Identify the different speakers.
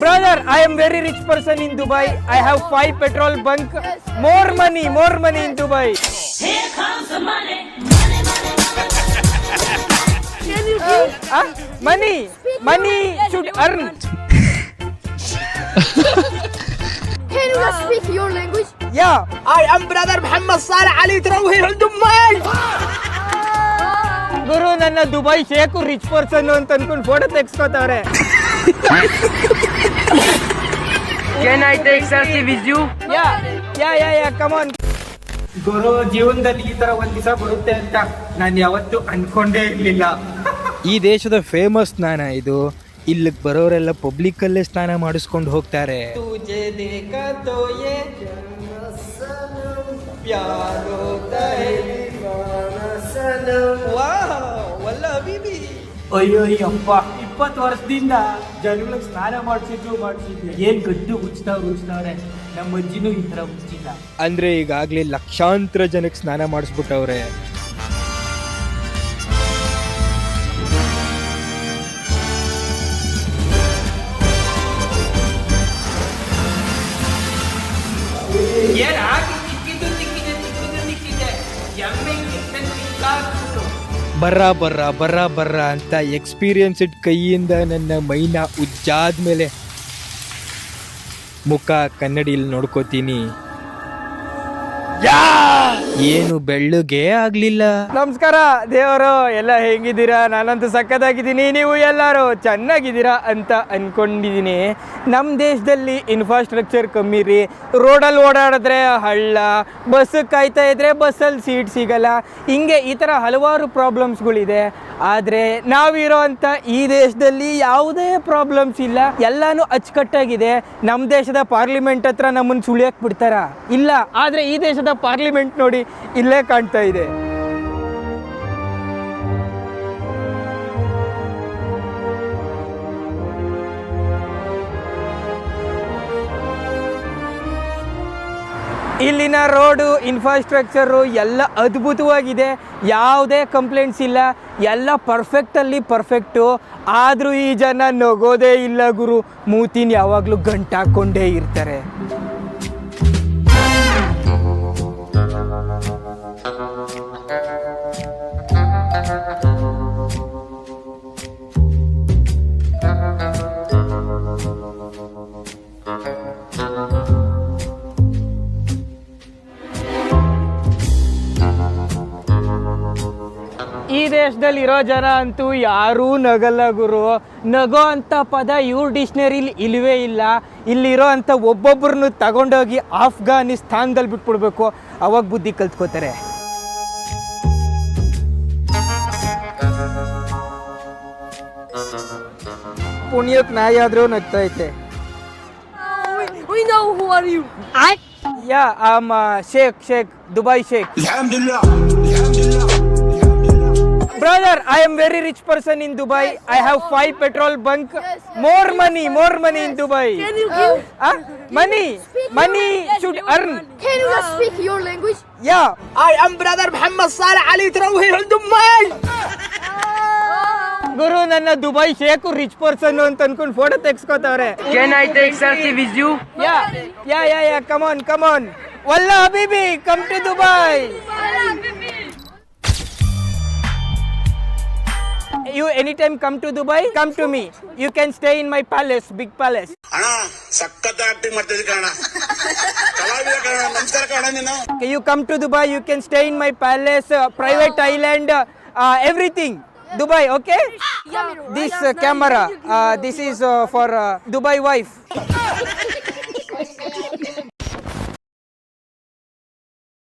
Speaker 1: Brother, I am very rich person in Dubai. I have 5 petrol bunk. More money in Dubai.
Speaker 2: Here comes the money. Money, money, money.
Speaker 3: Can you give?
Speaker 1: Money should earn.
Speaker 3: Can you just speak your language?
Speaker 1: Yeah.
Speaker 4: I am brother Muhammad Saleh Ali Trawhi al Dubai.
Speaker 1: ಗುರು ನನ್ನ Dubai ಶೇಖು rich person ಅಂತ ಅನ್ಕೊಂಡು photo ತೆಗ್ಸ್ಕೊತಾವ್ರೆ.
Speaker 4: Can I take selfie with you?
Speaker 1: Yeah come on. ಗುರು ಜೀವನದಲ್ಲಿ ಈ ತರ ಒಂದ್ ದಿವಸ ಬರುತ್ತೆ ಅಂತ ನಾನು ಯಾವತ್ತೂ ಅನ್ಕೊಂಡೇ ಇರ್ಲಿಲ್ಲ.
Speaker 5: ಈ ದೇಶದ ಫೇಮಸ್ ಸ್ನಾನ ಇದು. ಇಲ್ಲಿಗೆ ಬರೋರೆಲ್ಲ ಪಬ್ಲಿಕ್ ಅಲ್ಲೇ ಸ್ನಾನ ಮಾಡಿಸ್ಕೊಂಡು ಹೋಗ್ತಾರೆ.
Speaker 1: ತುಜೆ ದೇಖಾ ತೋ ಯೇ ಪ್ಯಾರ್ ಹೋತಾ ಹೈ ವಾಹ್ ವಲ್ಲಾ ಬಿಬಿ. ಅಯ್ಯೋ ಅಪ್ಪ 20 ವರ್ಷದಿಂದ ಜನಗಳಿಗೆ ಸ್ನಾನ ಮಾಡಿಸಿದ್ರು ಏನ್ ಗಡ್ಡು ಉಚ್ತಾವ್ರೆ. ನಮ್ಮ ಅಜ್ಜಿನೂ ಈ ತರ ಉಚ್ಚಿಲ್ಲ.
Speaker 5: ಅಂದ್ರೆ ಈಗಾಗ್ಲೇ ಲಕ್ಷಾಂತರ ಜನಕ್ಕೆ ಸ್ನಾನ ಮಾಡಿಸ್ಬಿಟ್ಟವ್ರೆ.
Speaker 1: ಏನ್ ಹಾಕಿ ಚಿಕ್ಕಿದ್ದು ನಿಕ್ಕಿದೆ
Speaker 5: ಬರ್ರ ಅಂತ ಎಕ್ಸ್ಪೀರಿಯನ್ಸ್ ಇಟ್ ಕೈಯಿಂದ ನನ್ನ ಮೈನ ಉಜ್ಜಾದ್ಮೇಲೆ ಮುಖ ಕನ್ನಡಿಯಲ್ಲಿ ನೋಡ್ಕೋತೀನಿ. ಏನು ಬೆಳ್ಳಗೆ ಆಗ್ಲಿಲ್ಲ.
Speaker 1: ನಮಸ್ಕಾರ ದೇವರು, ಎಲ್ಲ ಹೆಂಗಿದ್ದೀರಾ? ನಾನಂತೂ ಸಕ್ಕತ್ತಾಗಿದ್ದೀನಿ. ನೀವು ಎಲ್ಲರೂ ಚೆನ್ನಾಗಿದ್ದೀರಾ ಅಂತ ಅನ್ಕೊಂಡಿದ್ದೀನಿ. ನಮ್ಮ ದೇಶದಲ್ಲಿ ಇನ್ಫ್ರಾಸ್ಟ್ರಕ್ಚರ್ ಕಮ್ಮಿ ರೀ. ರೋಡಲ್ಲಿ ಓಡಾಡಿದ್ರೆ ಹಳ್ಳ, ಬಸ್ ಕಾಯ್ತಾ ಇದ್ರೆ ಬಸ್ಸಲ್ಲಿ ಸೀಟ್ ಸಿಗಲ್ಲ. ಹಿಂಗೆ ಈ ಥರ ಹಲವಾರು ಪ್ರಾಬ್ಲಮ್ಸ್ಗಳಿದೆ. ಆದರೆ ನಾವಿರೋ ಅಂಥ ಈ ದೇಶದಲ್ಲಿ ಯಾವುದೇ ಪ್ರಾಬ್ಲಮ್ಸ್ ಇಲ್ಲ, ಎಲ್ಲನೂ ಅಚ್ಚುಕಟ್ಟಾಗಿದೆ. ನಮ್ಮ ದೇಶದ ಪಾರ್ಲಿಮೆಂಟ್ ಹತ್ರ ನಮ್ಮನ್ನು ಸುಳಿಯಕ್ಕೆ ಬಿಡ್ತಾರ? ಇಲ್ಲ. ಆದರೆ ಈ ದೇಶದ ಪಾರ್ಲಿಮೆಂಟ್ ನೋಡಿ ಇಲ್ಲೇ ಕಾಣ್ತಾ ಇದೆ. ಇಲ್ಲಿನ ರೋಡು, ಇನ್ಫ್ರಾಸ್ಟ್ರಕ್ಚರು ಎಲ್ಲ ಅದ್ಭುತವಾಗಿದೆ. ಯಾವುದೇ ಕಂಪ್ಲೇಂಟ್ಸ್ ಇಲ್ಲ, ಎಲ್ಲ ಪರ್ಫೆಕ್ಟು. ಆದರೂ ಈ ಜನ ನಗೋದೇ ಇಲ್ಲ ಗುರು. ಮೂತಿನ ಯಾವಾಗಲೂ ಗಂಟಾಕೊಂಡೇ ಇರ್ತಾರೆ. ಈ ದೇಶದಲ್ಲಿ ಇರೋ ಜನ ಅಂತೂ ಯಾರೂ ನಗಲ್ಲ ಗುರು. ನಗೋ ಅಂಥ ಪದ ಇವ್ರ ಡಿಕ್ಷನರಿಲಿ ಇಲ್ಲವೇ ಇಲ್ಲ. ಇಲ್ಲಿರೋ ಅಂಥ ಒಬ್ಬೊಬ್ಬರನ್ನು ತಗೊಂಡೋಗಿ ಆಫ್ಘಾನಿಸ್ತಾನದಲ್ಲಿ ಬಿಟ್ಬಿಡ್ಬೇಕು, ಅವಾಗ ಬುದ್ಧಿ ಕಲ್ತ್ಕೋತಾರೆ. ಪುಣ್ಯಕ್ಕೆ ನಾಯಿ ಆದರೂ ನಗ್ತೈತೆ.
Speaker 3: We know who are you.
Speaker 1: Yeah am Sheikh Dubai Sheikh. Brother, I am very rich person in Dubai. I have 5 petrol bunk. More money in Dubai.
Speaker 3: Can you give?
Speaker 1: Money should earn.
Speaker 3: Can you just speak your language?
Speaker 1: Yeah.
Speaker 4: I am brother Muhammad Saleh Ali Trawhi al Dubai.
Speaker 1: ಗುರು ನನ್ನ Dubai ಶೇಖು rich person ಅಂತ ಅನ್ಕೊಂಡು photo ತೆಗ್ಸ್ಕೊತಾವ್ರೆ.
Speaker 4: Can I take selfie with you?
Speaker 1: Yeah come on. ವಲ್ಲಾ ಹಬೀಬಿ, come to Dubai. You anytime come to Dubai, come to me. You can stay in my palace, big palace.
Speaker 6: ಅಣ್ಣ ಸಖತ್ acting ಮಾಡ್ತಿದ್ದೆ ಕಣ. ಕಲಾವಿದ ಕಣ. ನಮಸ್ಕಾರ ಕಣ ನೀನು.
Speaker 1: You come to Dubai, you can stay in my palace, private island, everything. Dubai, okay? This camera, this is for Dubai wife.